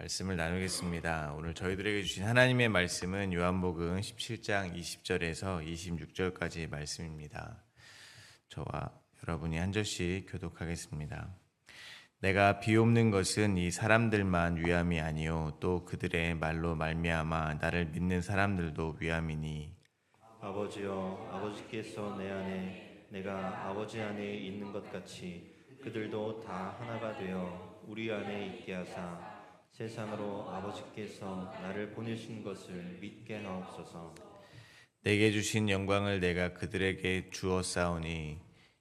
말씀을 나누겠습니다. 오늘 저희들에게 주신 하나님의 말씀은 요한복음 17장 20절에서 26절까지의 말씀입니다. 저와 여러분이 한 절씩 교독하겠습니다. 내가 비옵는 것은 이 사람들만 위함이 아니요 또 그들의 말로 말미암아 나를 믿는 사람들도 위함이니. 아버지여, 아버지께서 내 안에 내가 아버지 안에 있는 것 같이 그들도 다 하나가 되어 우리 안에 있게 하사 세상으로 아버지께서 나를 보내신 것을 믿게 하옵소서. 내게 주신 영광을 내가 그들에게 주었사오니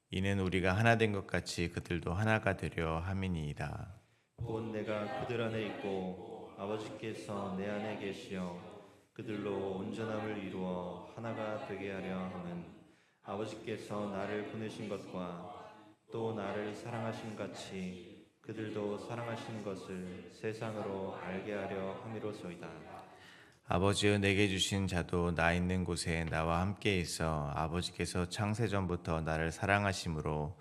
이는 우리가 하나 된 것 같이 그들도 하나가 되려 함이니이다. 곧 내가 그들 안에 있고 아버지께서 내 안에 계시어 그들로 온전함을 이루어 하나가 되게 하려 함은 아버지께서 나를 보내신 것과 또 나를 사랑하신 같이 그들도 사랑하신 것을 세상으로 알게 하려 함이로소이다. 아버지여, 내게 주신 자도 나 있는 곳에 나와 함께 있어 아버지께서 창세 전부터 나를 사랑하심으로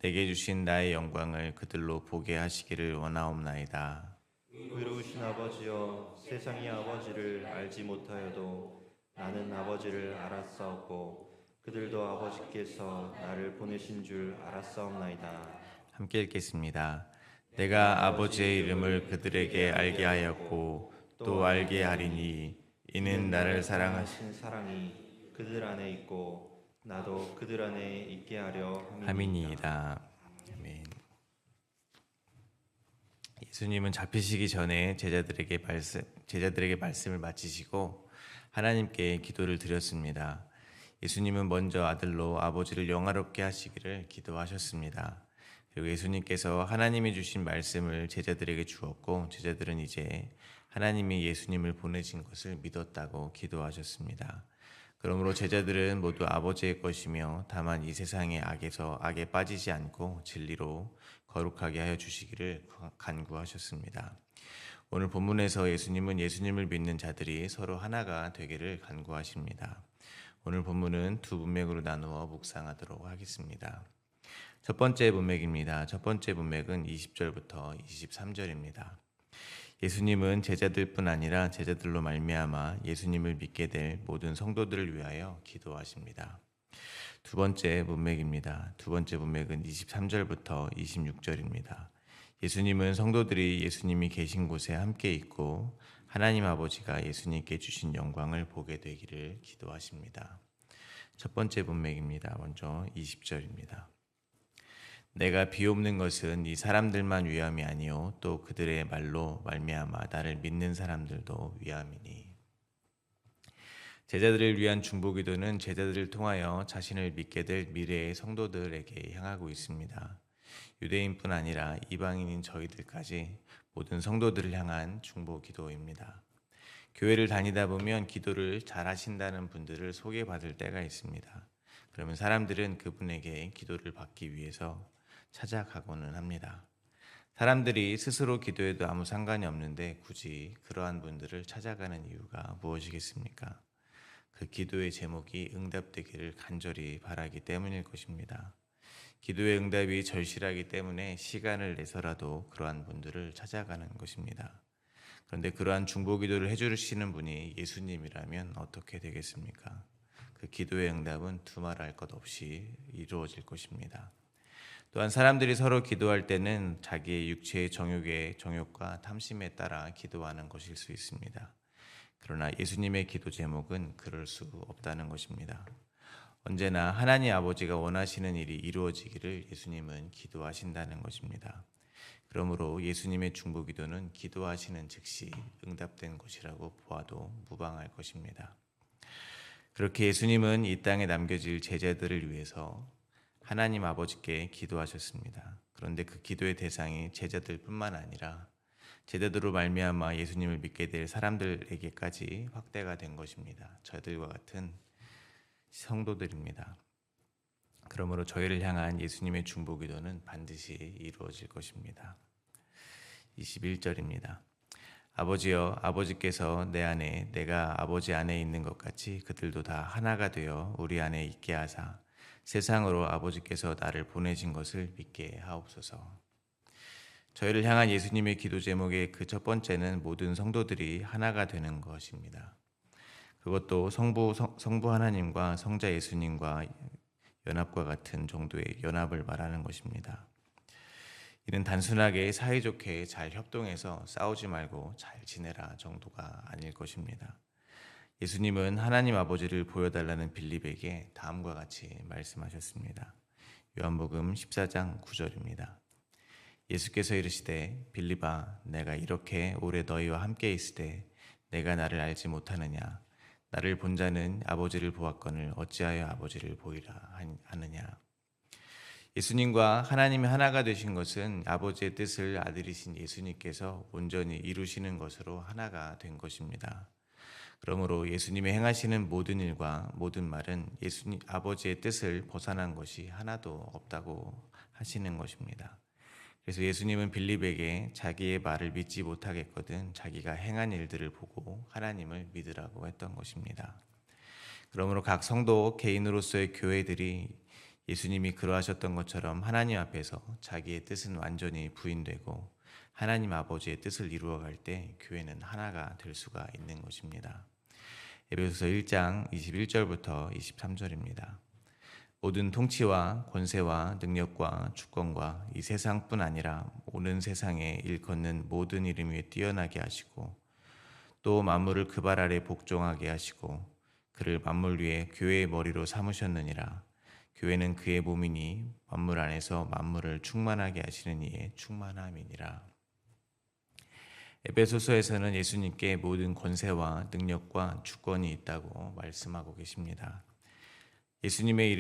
내게 주신 나의 영광을 그들로 보게 하시기를 원하옵나이다. 의로우신 아버지여, 세상이 아버지를 알지 못하여도 나는 아버지를 알았사옵고 그들도 아버지께서 나를 보내신 줄 알았사옵나이다. 함께 읽겠습니다. 내가 내가 아버지의 아버지의 이름을 이름을 그들에게 알게 하였고 또 알게 하리니 이는 나를 사랑하시 사랑하신 사랑이 그들 안에 있고 나도 그들 안에 있게 하려 함이니이다. 함이니이다. 아멘. 예수님은 잡히시기 전에 제자들에게 말씀을 마치시고 하나님께 기도를 드렸습니다. 예수님은 먼저 아들로 아버지를 영화롭게 하시기를 기도하셨습니다. 그리고 예수님께서 하나님이 주신 말씀을 제자들에게 주었고 제자들은 이제 하나님이 예수님을 보내신 것을 믿었다고 기도하셨습니다. 그러므로 제자들은 모두 아버지의 것이며 다만 이 세상의 악에서 악에 빠지지 않고 진리로 거룩하게 하여 주시기를 간구하셨습니다. 오늘 본문에서 예수님은 예수님을 믿는 자들이 서로 하나가 되기를 간구하십니다. 오늘 본문은 두 문맥으로 나누어 묵상하도록 하겠습니다. 첫 번째 문맥입니다. 첫 번째 문맥은 20절부터 23절입니다. 예수님은 제자들뿐 아니라 제자들로 말미암아 예수님을 믿게 될 모든 성도들을 위하여 기도하십니다. 두 번째 문맥입니다. 두 번째 문맥은 23절부터 26절입니다. 예수님은 성도들이 예수님이 계신 곳에 함께 있고 하나님 아버지가 예수님께 주신 영광을 보게 되기를 기도하십니다. 첫 번째 문맥입니다. 먼저 20절입니다. 내가 비옵는 것은 이 사람들만 위함이 아니요 또 그들의 말로 말미암아 나를 믿는 사람들도 위함이니. 제자들을 위한 중보기도는 제자들을 통하여 자신을 믿게 될 미래의 성도들에게 향하고 있습니다. 유대인뿐 아니라 이방인인 저희들까지 모든 성도들을 향한 중보기도입니다. 교회를 다니다 보면 기도를 잘 하신다는 분들을 소개받을 때가 있습니다. 그러면 사람들은 그분에게 기도를 받기 위해서 찾아가고는 합니다. 사람들이 스스로 기도해도 아무 상관이 없는데 굳이 그러한 분들을 찾아가는 이유가 무엇이겠습니까? 그 기도의 제목이 응답되기를 간절히 바라기 때문일 것입니다. 기도의 응답이 절실하기 때문에 시간을 내서라도 그러한 분들을 찾아가는 것입니다. 그런데 그러한 중보기도를 해주시는 분이 예수님이라면 어떻게 되겠습니까? 그 기도의 응답은 두말할 것 없이 이루어질 것입니다. 또한 사람들이 서로 기도할 때는 자기의 육체의 정욕과 탐심에 따라 기도하는 것일 수 있습니다. 그러나 예수님의 기도 제목은 그럴 수 없다는 것입니다. 언제나 하나님 아버지가 원하시는 일이 이루어지기를 예수님은 기도하신다는 것입니다. 그러므로 예수님의 중보기도는 기도하시는 즉시 응답된 것이라고 보아도 무방할 것입니다. 그렇게 예수님은 이 땅에 남겨질 제자들을 위해서 하나님 아버지께 기도하셨습니다. 그런데 그 기도의 대상이 제자들뿐만 아니라 제자들로 말미암아 예수님을 믿게 될 사람들에게까지 확대가 된 것입니다. 저희들과 같은 성도들입니다. 그러므로 저희를 향한 예수님의 중보기도는 반드시 이루어질 것입니다. 21절입니다. 아버지여, 아버지께서 내 안에 내가 아버지 안에 있는 것 같이 그들도 다 하나가 되어 우리 안에 있게 하사 세상으로 아버지께서 나를 보내신 것을 믿게 하옵소서. 저희를 향한 예수님의 기도 제목의 그 첫 번째는 모든 성도들이 하나가 되는 것입니다. 그것도 성부 하나님과 성자 예수님과 연합과 같은 정도의 연합을 말하는 것입니다. 이는 단순하게 사이좋게 잘 협동해서 싸우지 말고 잘 지내라 정도가 아닐 것입니다. 예수님은 하나님 아버지를 보여달라는 빌립에게 다음과 같이 말씀하셨습니다. 요한복음 14장 9절입니다. 예수께서 이르시되 빌립아 내가 이렇게 오래 너희와 함께 있으되 내가 나를 알지 못하느냐 나를 본 자는 아버지를 보았거늘 어찌하여 아버지를 보이라 하느냐. 예수님과 하나님이 하나가 되신 것은 아버지의 뜻을 아들이신 예수님께서 온전히 이루시는 것으로 하나가 된 것입니다. 그러므로 예수님이 행하시는 모든 일과 모든 말은 예수님 아버지의 뜻을 벗어난 것이 하나도 없다고 하시는 것입니다. 그래서 예수님은 빌립에게 자기의 말을 믿지 못하겠거든 자기가 행한 일들을 보고 하나님을 믿으라고 했던 것입니다. 그러므로 각 성도 개인으로서의 교회들이 예수님이 그러하셨던 것처럼 하나님 앞에서 자기의 뜻은 완전히 부인되고 하나님 아버지의 뜻을 이루어갈 때 교회는 하나가 될 수가 있는 것입니다. 에베소서 1장 21절부터 23절입니다. 모든 통치와 권세와 능력과 주권과 이 세상뿐 아니라 오는 세상에 일컫는 모든 이름 위에 뛰어나게 하시고 또 만물을 그 발 아래 복종하게 하시고 그를 만물 위에 교회의 머리로 삼으셨느니라. 교회는 그의 몸이니 만물 안에서 만물을 충만하게 하시는 이의 충만함이니라. 에베소서에서는 예수님께 모든 권세와 능력과 주권이 있다고 말씀하고 계십니다. 예수님의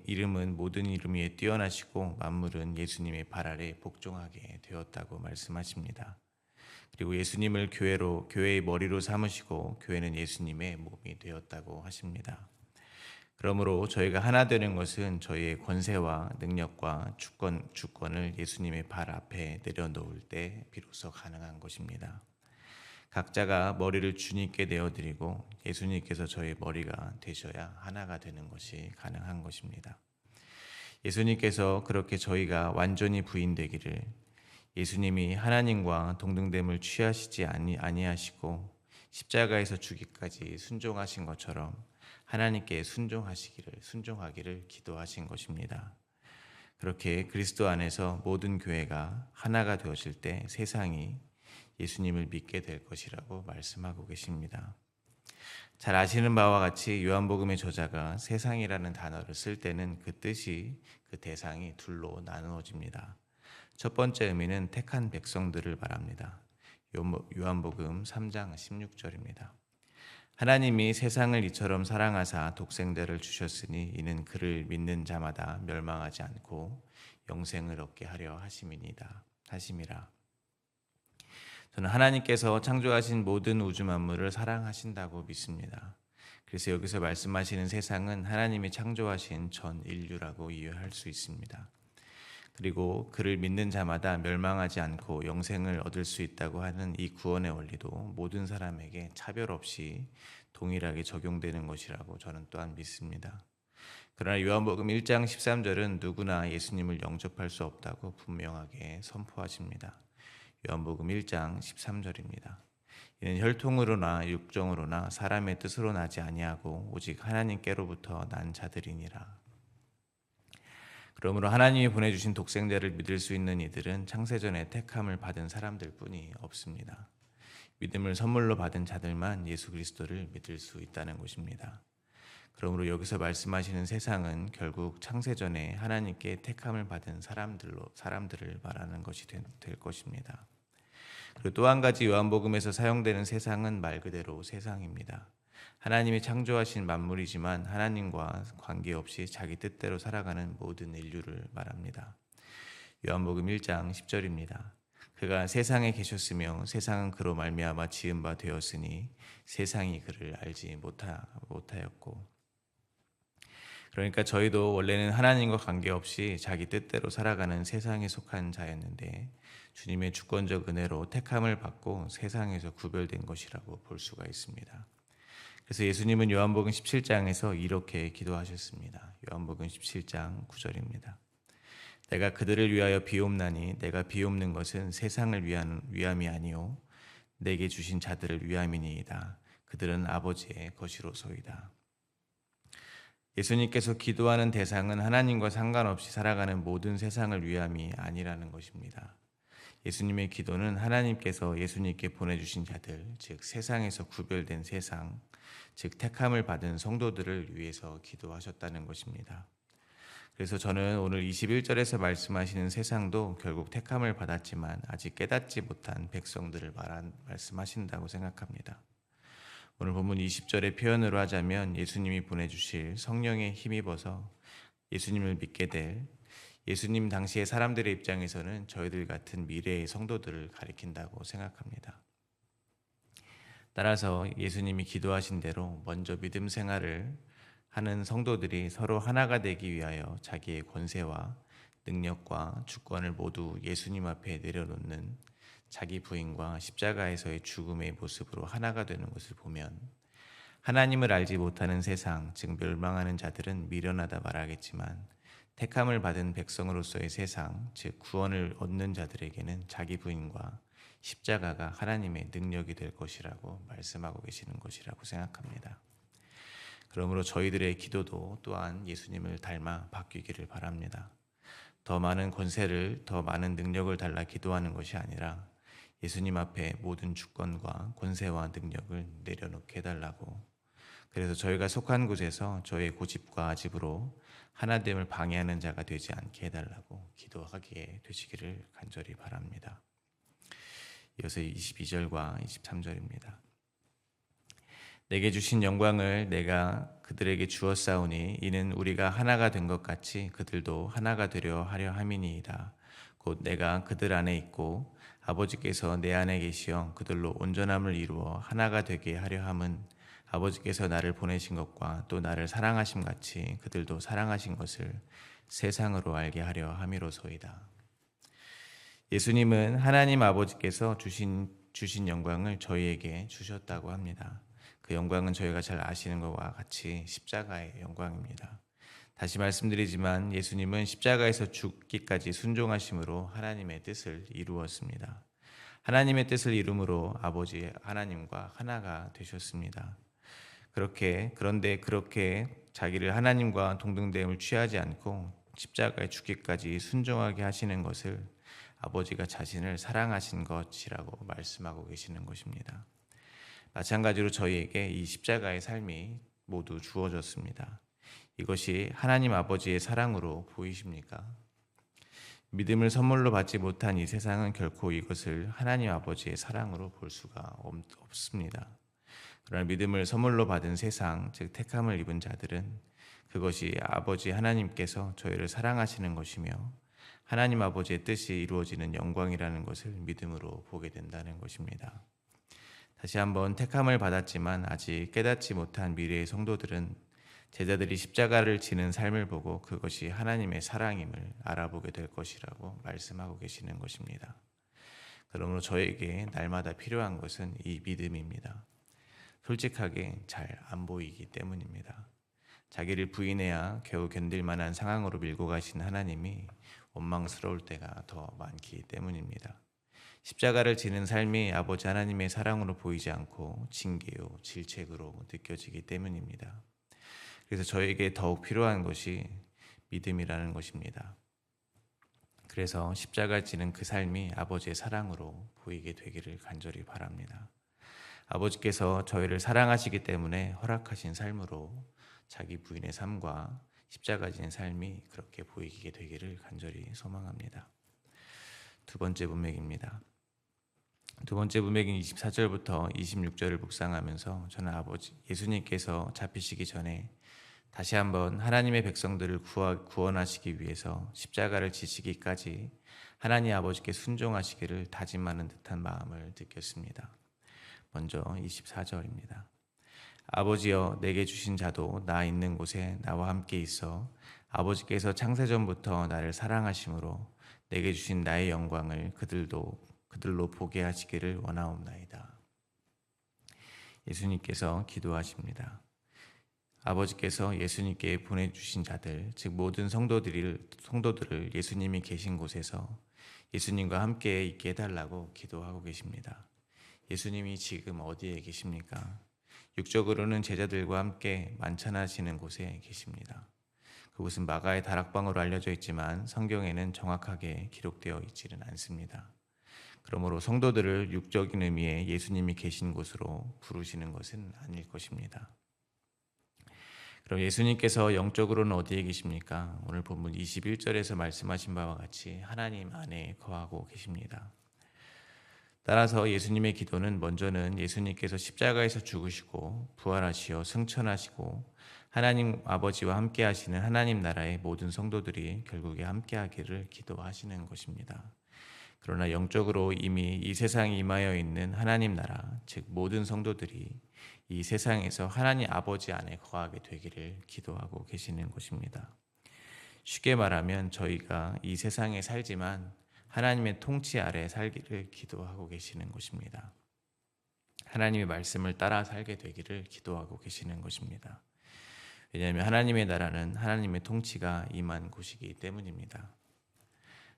이름은 모든 이름 위에 뛰어나시고 만물은 예수님의 발 아래 복종하게 되었다고 말씀하십니다. 그리고 예수님을 교회의 머리로 삼으시고 교회는 예수님의 몸이 되었다고 하십니다. 그러므로 저희가 하나 되는 것은 저희의 권세와 능력과 주권을 예수님의 발 앞에 내려놓을 때 비로소 가능한 것입니다. 각자가 머리를 주님께 내어드리고 예수님께서 저희 머리가 되셔야 하나가 되는 것이 가능한 것입니다. 예수님께서 그렇게 저희가 완전히 부인되기를 예수님이 하나님과 동등됨을 취하시지 아니하시고 십자가에서 죽기까지 순종하신 것처럼 하나님께 순종하기를 기도하신 것입니다. 그렇게 그리스도 안에서 모든 교회가 하나가 되어질 때 세상이 예수님을 믿게 될 것이라고 말씀하고 계십니다. 잘 아시는 바와 같이 요한복음의 저자가 세상이라는 단어를 쓸 때는 그 뜻이 그 대상이 둘로 나누어집니다. 첫 번째 의미는 택한 백성들을 말합니다. 요한복음 3장 16절입니다. 하나님이 세상을 이처럼 사랑하사 독생자를 주셨으니 이는 그를 믿는 자마다 멸망하지 않고 영생을 얻게 하려 하심이라. 저는 하나님께서 창조하신 모든 우주 만물을 사랑하신다고 믿습니다. 그래서 여기서 말씀하시는 세상은 하나님이 창조하신 전 인류라고 이해할 수 있습니다. 그리고 그를 믿는 자마다 멸망하지 않고 영생을 얻을 수 있다고 하는 이 구원의 원리도 모든 사람에게 차별 없이 동일하게 적용되는 것이라고 저는 또한 믿습니다. 그러나 요한복음 1장 13절은 누구나 예수님을 영접할 수 없다고 분명하게 선포하십니다. 요한복음 1장 13절입니다. 이는 혈통으로나 육정으로나 사람의 뜻으로 나지 아니하고 오직 하나님께로부터 난 자들이니라. 그러므로 하나님이 보내주신 독생자를 믿을 수 있는 이들은 창세전에 택함을 받은 사람들뿐이 없습니다. 믿음을 선물로 받은 자들만 예수 그리스도를 믿을 수 있다는 것입니다. 그러므로 여기서 말씀하시는 세상은 결국 창세전에 하나님께 택함을 받은 사람들을 말하는 것이 될 것입니다. 그리고 또 한 가지 요한복음에서 사용되는 세상은 말 그대로 세상입니다. 하나님이 창조하신 만물이지만 하나님과 관계없이 자기 뜻대로 살아가는 모든 인류를 말합니다. 요한복음 1장 10절입니다. 그가 세상에 계셨으며 세상은 그로 말미암아 지은 바 되었으니 세상이 그를 알지 못하였고. 그러니까 저희도 원래는 하나님과 관계없이 자기 뜻대로 살아가는 세상에 속한 자였는데 주님의 주권적 은혜로 택함을 받고 세상에서 구별된 것이라고 볼 수가 있습니다. 그래서 예수님은 요한복음 17장에서 이렇게 기도하셨습니다. 요한복음 17장 9절입니다. 내가 그들을 위하여 비옵나니 내가 비옵는 것은 세상을 위함이 아니요 내게 주신 자들을 위함이니이다. 그들은 아버지의 것이로소이다. 예수님께서 기도하는 대상은 하나님과 상관없이 살아가는 모든 세상을 위함이 아니라는 것입니다. 예수님의 기도는 하나님께서 예수님께 보내주신 자들, 즉 세상에서 구별된 세상, 즉 택함을 받은 성도들을 위해서 기도하셨다는 것입니다. 그래서 저는 오늘 21절에서 말씀하시는 세상도 결국 택함을 받았지만 아직 깨닫지 못한 백성들을 말씀하신다고 생각합니다. 오늘 본문 20절의 표현으로 하자면 예수님이 보내주실 성령에 힘입어서 예수님을 믿게 될 예수님 당시의 사람들의 입장에서는 저희들 같은 미래의 성도들을 가리킨다고 생각합니다. 따라서 예수님이 기도하신 대로 먼저 믿음 생활을 하는 성도들이 서로 하나가 되기 위하여 자기의 권세와 능력과 주권을 모두 예수님 앞에 내려놓는 자기 부인과 십자가에서의 죽음의 모습으로 하나가 되는 것을 보면 하나님을 알지 못하는 세상, 즉 멸망하는 자들은 미련하다 말하겠지만 택함을 받은 백성으로서의 세상, 즉 구원을 얻는 자들에게는 자기 부인과 십자가가 하나님의 능력이 될 것이라고 말씀하고 계시는 것이라고 생각합니다. 그러므로 저희들의 기도도 또한 예수님을 닮아 바뀌기를 바랍니다. 더 많은 권세를, 더 많은 능력을 달라 기도하는 것이 아니라 예수님 앞에 모든 주권과 권세와 능력을 내려놓게 해달라고, 그래서 저희가 속한 곳에서 저의 고집과 아집으로 하나됨을 방해하는 자가 되지 않게 해달라고 기도하기에 되시기를 간절히 바랍니다. 이어서 22절과 23절입니다. 내게 주신 영광을 내가 그들에게 주었사오니 이는 우리가 하나가 된 것 같이 그들도 하나가 되려 하려 함이니이다. 곧 내가 그들 안에 있고 아버지께서 내 안에 계시어 그들로 온전함을 이루어 하나가 되게 하려 함은 아버지께서 나를 보내신 것과 또 나를 사랑하심 같이 그들도 사랑하신 것을 세상으로 알게 하려 함이로소이다. 예수님은 하나님 아버지께서 주신 영광을 저희에게 주셨다고 합니다. 그 영광은 저희가 잘 아시는 것과 같이 십자가의 영광입니다. 다시 말씀드리지만 예수님은 십자가에서 죽기까지 순종하심으로 하나님의 뜻을 이루었습니다. 하나님의 뜻을 이룸으로 아버지 하나님과 하나가 되셨습니다. 그런데 그렇게 자기를 하나님과 동등됨을 취하지 않고 십자가에 죽기까지 순종하게 하시는 것을 아버지가 자신을 사랑하신 것이라고 말씀하고 계시는 것입니다. 마찬가지로 저희에게 이 십자가의 삶이 모두 주어졌습니다. 이것이 하나님 아버지의 사랑으로 보이십니까? 믿음을 선물로 받지 못한 이 세상은 결코 이것을 하나님 아버지의 사랑으로 볼 수가 없습니다. 그러나 믿음을 선물로 받은 세상, 즉 택함을 입은 자들은 그것이 아버지 하나님께서 저희를 사랑하시는 것이며 하나님 아버지의 뜻이 이루어지는 영광이라는 것을 믿음으로 보게 된다는 것입니다. 다시 한번 택함을 받았지만 아직 깨닫지 못한 미래의 성도들은 제자들이 십자가를 지는 삶을 보고 그것이 하나님의 사랑임을 알아보게 될 것이라고 말씀하고 계시는 것입니다. 그러므로 저에게 날마다 필요한 것은 이 믿음입니다. 솔직하게 잘 안 보이기 때문입니다. 자기를 부인해야 겨우 견딜 만한 상황으로 밀고 가신 하나님이 원망스러울 때가 더 많기 때문입니다. 십자가를 지는 삶이 아버지 하나님의 사랑으로 보이지 않고 징계요, 질책으로 느껴지기 때문입니다. 그래서 저에게 더욱 필요한 것이 믿음이라는 것입니다. 그래서 십자가를 지는 그 삶이 아버지의 사랑으로 보이게 되기를 간절히 바랍니다. 아버지께서 저희를 사랑하시기 때문에 허락하신 삶으로 자기 부인의 삶과 십자가 지는 삶이 그렇게 보이게 되기를 간절히 소망합니다. 두 번째 문맥입니다. 두 번째 문맥인 24절부터 26절을 묵상하면서 저는 예수님께서 잡히시기 전에 다시 한번 하나님의 백성들을 구원하시기 위해서 십자가를 지시기까지 하나님 아버지께 순종하시기를 다짐하는 듯한 마음을 느꼈습니다. 먼저 24절입니다. 아버지여 내게 주신 자도 나 있는 곳에 나와 함께 있어 아버지께서 창세전부터 나를 사랑하심으로 내게 주신 나의 영광을 그들로 보게 하시기를 원하옵나이다. 예수님께서 기도하십니다. 아버지께서 예수님께 보내주신 자들, 즉 모든 성도들을 예수님이 계신 곳에서 예수님과 함께 있게 해달라고 기도하고 계십니다. 예수님이 지금 어디에 계십니까? 육적으로는 제자들과 함께 만찬하시는 곳에 계십니다. 그곳은 마가의 다락방으로 알려져 있지만 성경에는 정확하게 기록되어 있지는 않습니다. 그러므로 성도들을 육적인 의미의 예수님이 계신 곳으로 부르시는 것은 아닐 것입니다. 그럼 예수님께서 영적으로는 어디에 계십니까? 오늘 본문 21절에서 말씀하신 바와 같이 하나님 안에 거하고 계십니다. 따라서 예수님의 기도는 먼저는 예수님께서 십자가에서 죽으시고 부활하시어 승천하시고 하나님 아버지와 함께 하시는 하나님 나라의 모든 성도들이 결국에 함께 하기를 기도하시는 것입니다. 그러나 영적으로 이미 이 세상에 임하여 있는 하나님 나라, 즉 모든 성도들이 이 세상에서 하나님 아버지 안에 거하게 되기를 기도하고 계시는 것입니다. 쉽게 말하면 저희가 이 세상에 살지만 하나님의 통치 아래 살기를 기도하고 계시는 것입니다. 하나님의 말씀을 따라 살게 되기를 기도하고 계시는 것입니다. 왜냐하면 하나님의 나라는 하나님의 통치가 임한 곳이기 때문입니다.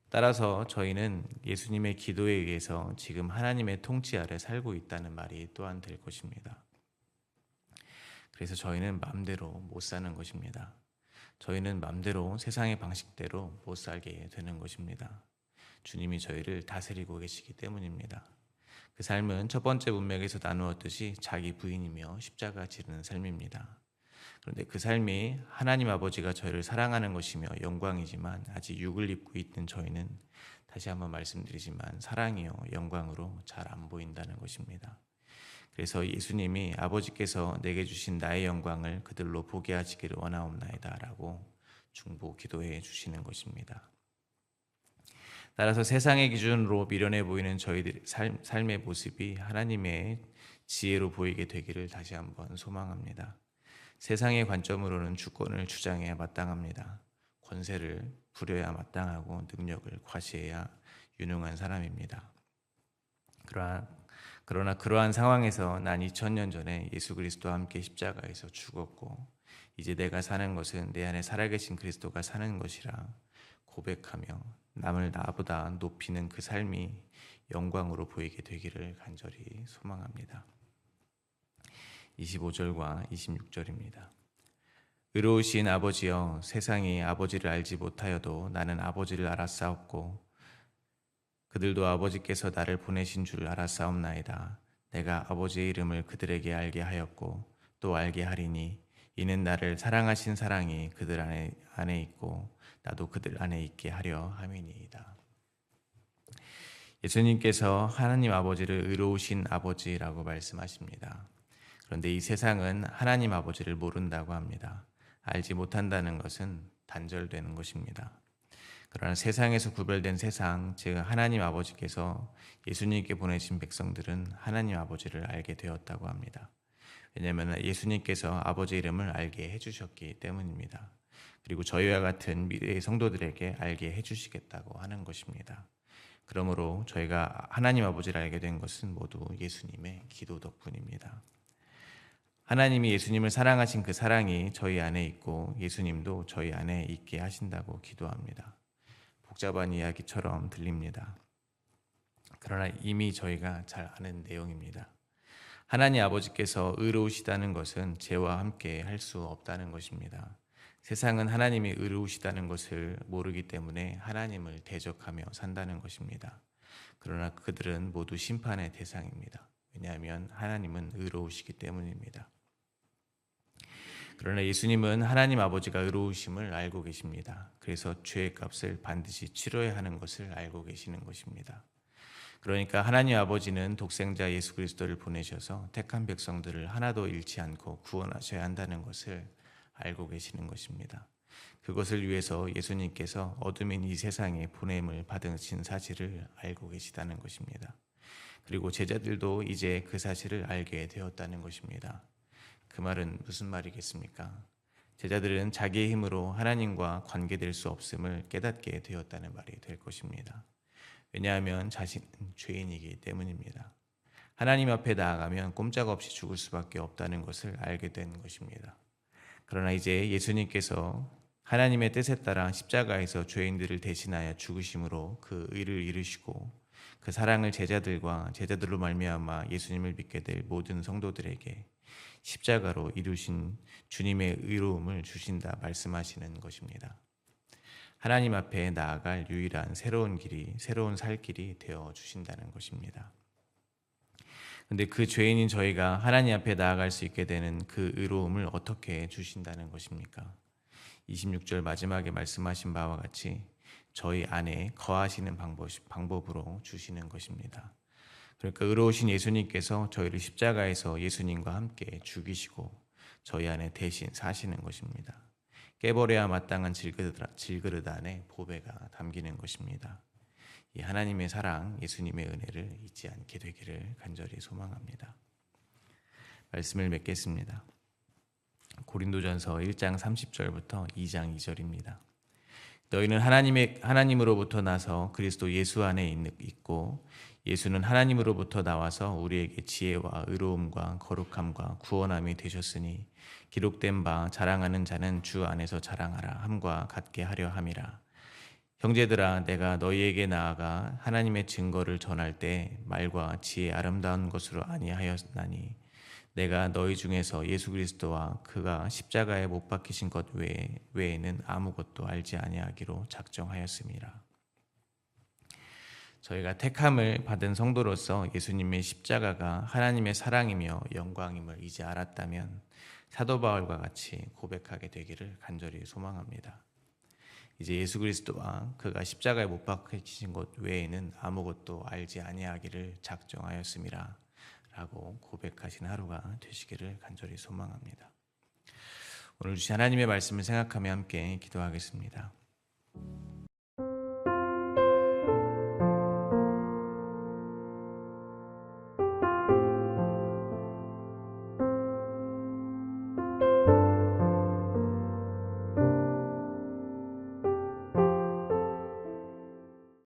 따라서 저희는 예수님의 기도에 의해서 지금 하나님의 통치 아래 살고 있다는 말이 또한 될 것입니다. 그래서 저희는 마음대로 못 사는 것입니다. 저희는 마음대로 세상의 방식대로 못 살게 되는 것입니다. 주님이 저희를 다스리고 계시기 때문입니다. 그 삶은 첫 번째 문맥에서 나누었듯이 자기 부인이며 십자가 지르는 삶입니다. 그런데 그 삶이 하나님 아버지가 저희를 사랑하는 것이며 영광이지만 아직 육을 입고 있는 저희는 다시 한번 말씀드리지만 사랑이요 영광으로 잘 안 보인다는 것입니다. 그래서 예수님이 아버지께서 내게 주신 나의 영광을 그들로 보게 하시기를 원하옵나이다 라고 중보 기도해 주시는 것입니다. 따라서 세상의 기준으로 미련해 보이는 저희들의 삶의 모습이 하나님의 지혜로 보이게 되기를 다시 한번 소망합니다. 세상의 관점으로는 주권을 주장해야 마땅합니다. 권세를 부려야 마땅하고 능력을 과시해야 유능한 사람입니다. 그러나 그러한 상황에서 난 2000년 전에 예수 그리스도와 함께 십자가에서 죽었고 이제 내가 사는 것은 내 안에 살아계신 그리스도가 사는 것이라 고백하며 남을 나보다 높이는 그 삶이 영광으로 보이게 되기를 간절히 소망합니다. 25절과 26절입니다. 의로우신 아버지여, 세상이 아버지를 알지 못하여도 나는 아버지를 알았사옵고 그들도 아버지께서 나를 보내신 줄 알았사옵나이다. 내가 아버지의 이름을 그들에게 알게 하였고 또 알게 하리니 이는 나를 사랑하신 사랑이 그들 안에 있고 나도 그들 안에 있게 하려 함이니이다. 예수님께서 하나님 아버지를 의로우신 아버지라고 말씀하십니다. 그런데 이 세상은 하나님 아버지를 모른다고 합니다. 알지 못한다는 것은 단절되는 것입니다. 그러나 세상에서 구별된 세상, 즉 하나님 아버지께서 예수님께 보내신 백성들은 하나님 아버지를 알게 되었다고 합니다. 왜냐하면 예수님께서 아버지 이름을 알게 해주셨기 때문입니다. 그리고 저희와 같은 미래의 성도들에게 알게 해주시겠다고 하는 것입니다. 그러므로 저희가 하나님 아버지를 알게 된 것은 모두 예수님의 기도 덕분입니다. 하나님이 예수님을 사랑하신 그 사랑이 저희 안에 있고 예수님도 저희 안에 있게 하신다고 기도합니다. 복잡한 이야기처럼 들립니다. 그러나 이미 저희가 잘 아는 내용입니다. 하나님 아버지께서 의로우시다는 것은 죄와 함께 할 수 없다는 것입니다. 세상은 하나님이 의로우시다는 것을 모르기 때문에 하나님을 대적하며 산다는 것입니다. 그러나 그들은 모두 심판의 대상입니다. 왜냐하면 하나님은 의로우시기 때문입니다. 그러나 예수님은 하나님 아버지가 의로우심을 알고 계십니다. 그래서 죄의 값을 반드시 치러야 하는 것을 알고 계시는 것입니다. 그러니까 하나님 아버지는 독생자 예수 그리스도를 보내셔서 택한 백성들을 하나도 잃지 않고 구원하셔야 한다는 것을 알고 계시는 것입니다. 그것을 위해서 예수님께서 어둠인 이 세상에 보냄을 받으신 사실을 알고 계시다는 것입니다. 그리고 제자들도 이제 그 사실을 알게 되었다는 것입니다. 그 말은 무슨 말이겠습니까? 제자들은 자기의 힘으로 하나님과 관계될 수 없음을 깨닫게 되었다는 말이 될 것입니다. 왜냐하면 자신은 죄인이기 때문입니다. 하나님 앞에 나아가면 꼼짝없이 죽을 수밖에 없다는 것을 알게 된 것입니다. 그러나 이제 예수님께서 하나님의 뜻에 따라 십자가에서 죄인들을 대신하여 죽으심으로 그 의를 이루시고 그 사랑을 제자들로 말미암아 예수님을 믿게 될 모든 성도들에게 십자가로 이루신 주님의 의로움을 주신다 말씀하시는 것입니다. 하나님 앞에 나아갈 유일한 새로운 길이, 새로운 살 길이 되어 주신다는 것입니다. 근데 그 죄인인 저희가 하나님 앞에 나아갈 수 있게 되는 그 의로움을 어떻게 주신다는 것입니까? 26절 마지막에 말씀하신 바와 같이 저희 안에 거하시는 방법으로 주시는 것입니다. 그러니까 의로우신 예수님께서 저희를 십자가에서 예수님과 함께 죽이시고 저희 안에 대신 사시는 것입니다. 깨버려야 마땅한 질그릇 안에 보배가 담기는 것입니다. 이 하나님의 사랑, 예수님의 은혜를 잊지 않게 되기를 간절히 소망합니다. 말씀을 맺겠습니다. 고린도전서 1장 30절부터 2장 2절입니다. 너희는 하나님으로부터 나서 그리스도 예수 안에 있고 예수는 하나님으로부터 나와서 우리에게 지혜와 의로움과 거룩함과 구원함이 되셨으니 기록된 바 자랑하는 자는 주 안에서 자랑하라 함과 같게 하려 함이라. 형제들아 내가 너희에게 나아가 하나님의 증거를 전할 때 말과 지혜 아름다운 것으로 아니하였나니 내가 너희 중에서 예수 그리스도와 그가 십자가에 못 박히신 것 외에는 아무것도 알지 아니하기로 작정하였음이라. 저희가 택함을 받은 성도로서 예수님의 십자가가 하나님의 사랑이며 영광임을 이제 알았다면 사도 바울과 같이 고백하게 되기를 간절히 소망합니다. 이제 예수 그리스도와 그가 십자가에 못 박히신 것 외에는 아무것도 알지 아니하기를 작정하였음이라 라고 고백하신 하루가 되시기를 간절히 소망합니다. 오늘 주신 하나님의 말씀을 생각하며 함께 기도하겠습니다.